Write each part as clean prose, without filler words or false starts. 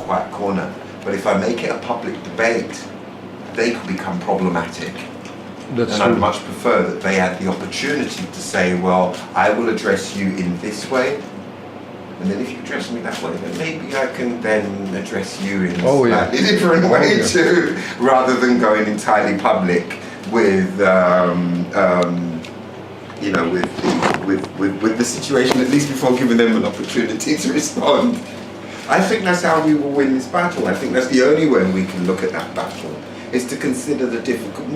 quiet corner. But if I make it a public debate, they could become problematic. That's and true. I'd much prefer that they had the opportunity to say, well, I will address you in this way, and then if you address me that way, then maybe I can then address you in a slightly different way too, rather than going entirely public with, you know, with the situation, at least before giving them an opportunity to respond. I think that's how we will win this battle. I think that's the only way we can look at that battle, is to consider the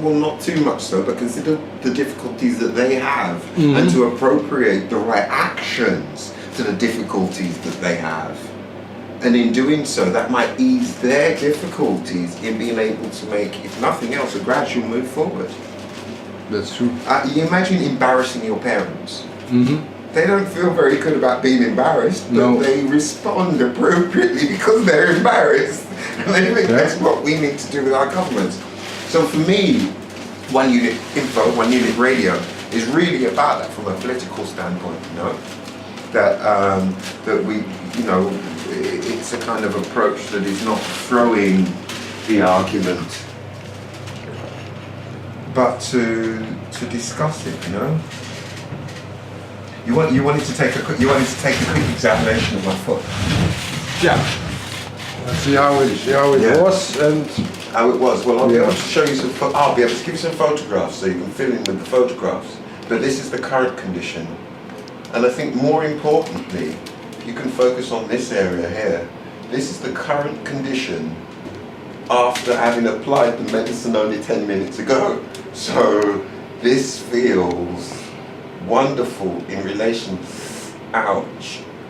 well, not too much so, but consider the difficulties that they have, and to appropriate the right actions to the difficulties that they have. And in doing so, that might ease their difficulties in being able to make, if nothing else, a gradual move forward. That's true. You imagine embarrassing your parents. They don't feel very good about being embarrassed, but they respond appropriately because they're embarrassed. And I think that's what we need to do with our governments. So for me, One Unit Info, One Unit Radio is really about that from a political standpoint, you know? That we, you know, it's a kind of approach that is not throwing the argument, but to discuss it, you know? You wanted to take a quick examination of my foot. Yeah. Let's see how it was and how it was. Well, I'll be able to show you some. I'll be able to give you some photographs so you can fill in with the photographs. But this is the current condition, and I think more importantly, you can focus on this area here. This is the current condition after having applied the medicine only 10 minutes ago. So this feels wonderful in relation,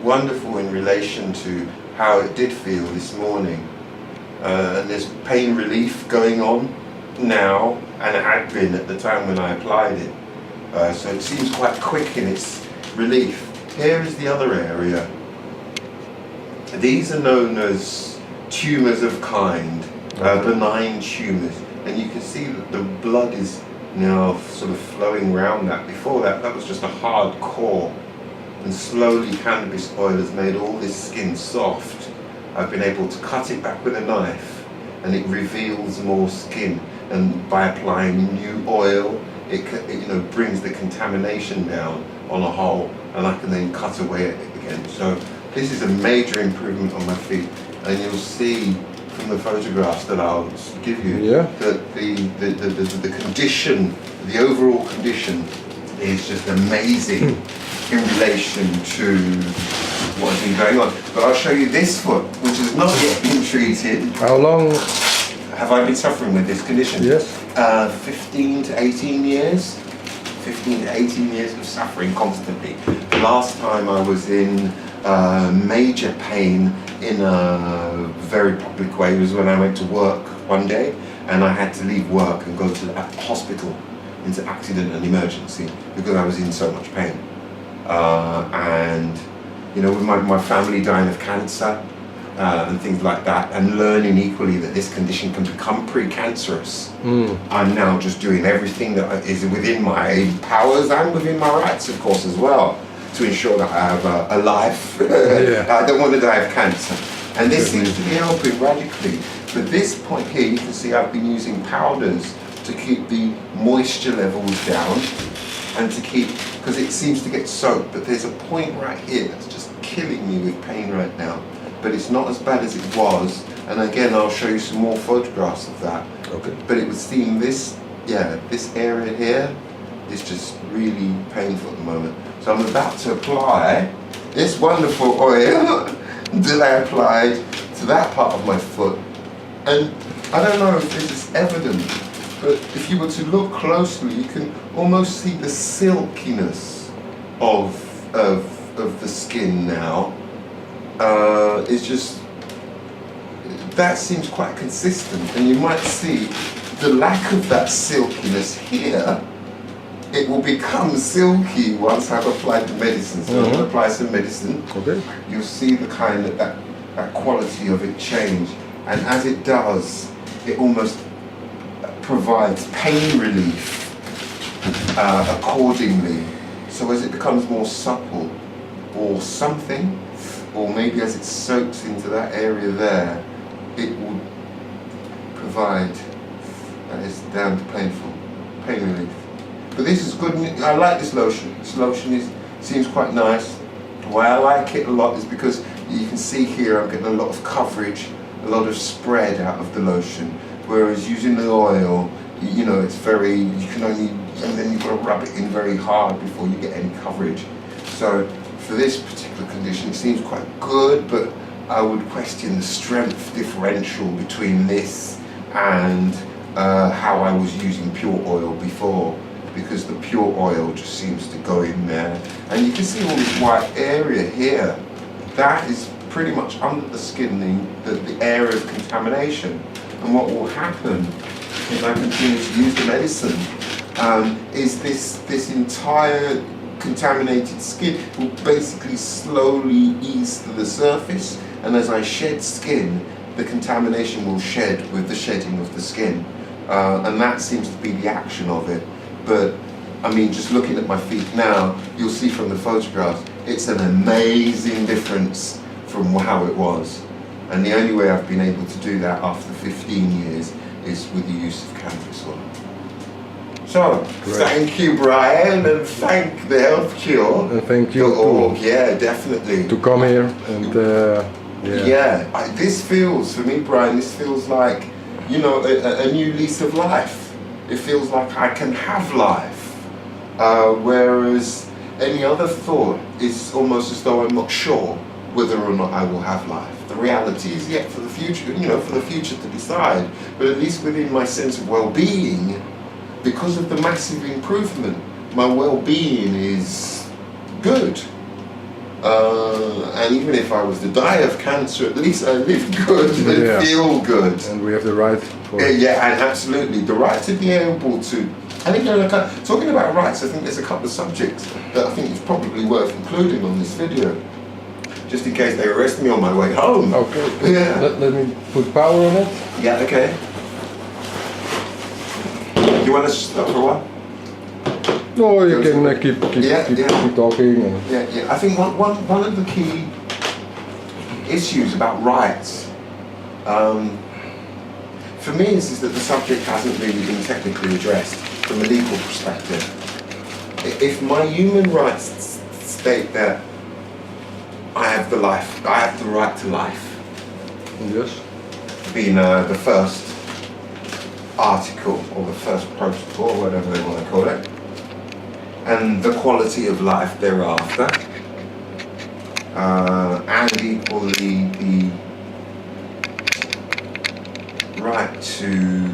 wonderful in relation to how it did feel this morning. And there's pain relief going on now, and it had been at the time when I applied it. So it seems quite quick in its relief. Here is the other area. These are known as tumours of kind, benign tumours. And you can see that the blood is now sort of flowing around that. Before that was just a hard core, and slowly cannabis oil has made all this skin soft. I've been able to cut it back with a knife, and it reveals more skin, and by applying new oil, it you know, brings the contamination down on a whole, and I can then cut away at it again. So this is a major improvement on my feet, and you'll see from the photographs that I'll give you that the condition, the overall condition is just amazing in relation to what has been going on. But I'll show you this foot, which has not yet been treated. How long have I been suffering with this condition? 15 to 18 years. 15 to 18 years of suffering constantly. The last time I was in major pain in a very public way was when I went to work one day, and I had to leave work and go to the hospital into accident and emergency because I was in so much pain. And you know, with my family dying of cancer and things like that, and learning equally that this condition can become pre-cancerous, I'm now just doing everything that is within my powers and within my rights, of course, as well, to ensure that I have a life. I don't want to die of cancer. And this seems to be helping radically. But this point here, you can see I've been using powders to keep the moisture levels down, and to keep, because it seems to get soaked, but there's a point right here that's just killing me with pain right now. But it's not as bad as it was, and again I'll show you some more photographs of that. But it would seem this area here is just really painful at the moment. So I'm about to apply this wonderful oil that I applied to that part of my foot. And I don't know if this is evident, but if you were to look closely, you can almost see the silkiness of the skin now. It's just, that seems quite consistent, and you might see the lack of that silkiness here. It will become silky once I've applied the medicine. So I'll apply some medicine. You'll see the kind of that quality of it change, and as it does, it almost provides pain relief accordingly. So as it becomes more supple or something, or maybe as it soaks into that area there, it will provide, that is down to pain relief. But this is good. I like this lotion. This lotion seems quite nice. Why I like it a lot is because you can see here I'm getting a lot of coverage, a lot of spread out of the lotion. Whereas using the oil, you know, it's very, you can only, and then you've got to rub it in very hard before you get any coverage. So for this particular condition, it seems quite good, but I would question the strength differential between this and how I was using pure oil before, because the pure oil just seems to go in there. And you can see all this white area here. That is pretty much under the skin, the area of contamination. And what will happen if I continue to use the medicine is this entire contaminated skin will basically slowly ease to the surface, and as I shed skin, the contamination will shed with the shedding of the skin, and that seems to be the action of it. But I mean, just looking at my feet now, you'll see from the photographs, it's an amazing difference from how it was. And the only way I've been able to do that after 15 years is with the use of cannabis oil. So, thank you, Brian, and thank the Health Cure. And thank you too. Yeah, definitely. To come here and this feels, for me, Brian, this feels like, you know, a new lease of life. It feels like I can have life, whereas any other thought is almost as though I'm not sure whether or not I will have life. The reality is yet for the future, you know, for the future to decide. But at least within my sense of well-being, because of the massive improvement, my well-being is good. And even if I was to die of cancer, at least I live good and feel good. And we have the right for yeah, and absolutely. The right to be able to, I think, you know, talking about rights, I think there's a couple of subjects that I think is probably worth including on this video, just in case they arrest me on my way home. Okay. Yeah. Let me put power on it. Yeah, okay. You want us to stop for a while? No, you can keep talking. And Yeah. I think one of the key issues about rights, for me, is that the subject hasn't really been technically addressed from a legal perspective. If my human rights state that I have the right to life. Yes. Being the first article or the first protocol, or whatever they want to call it, and the quality of life thereafter, and equally the right to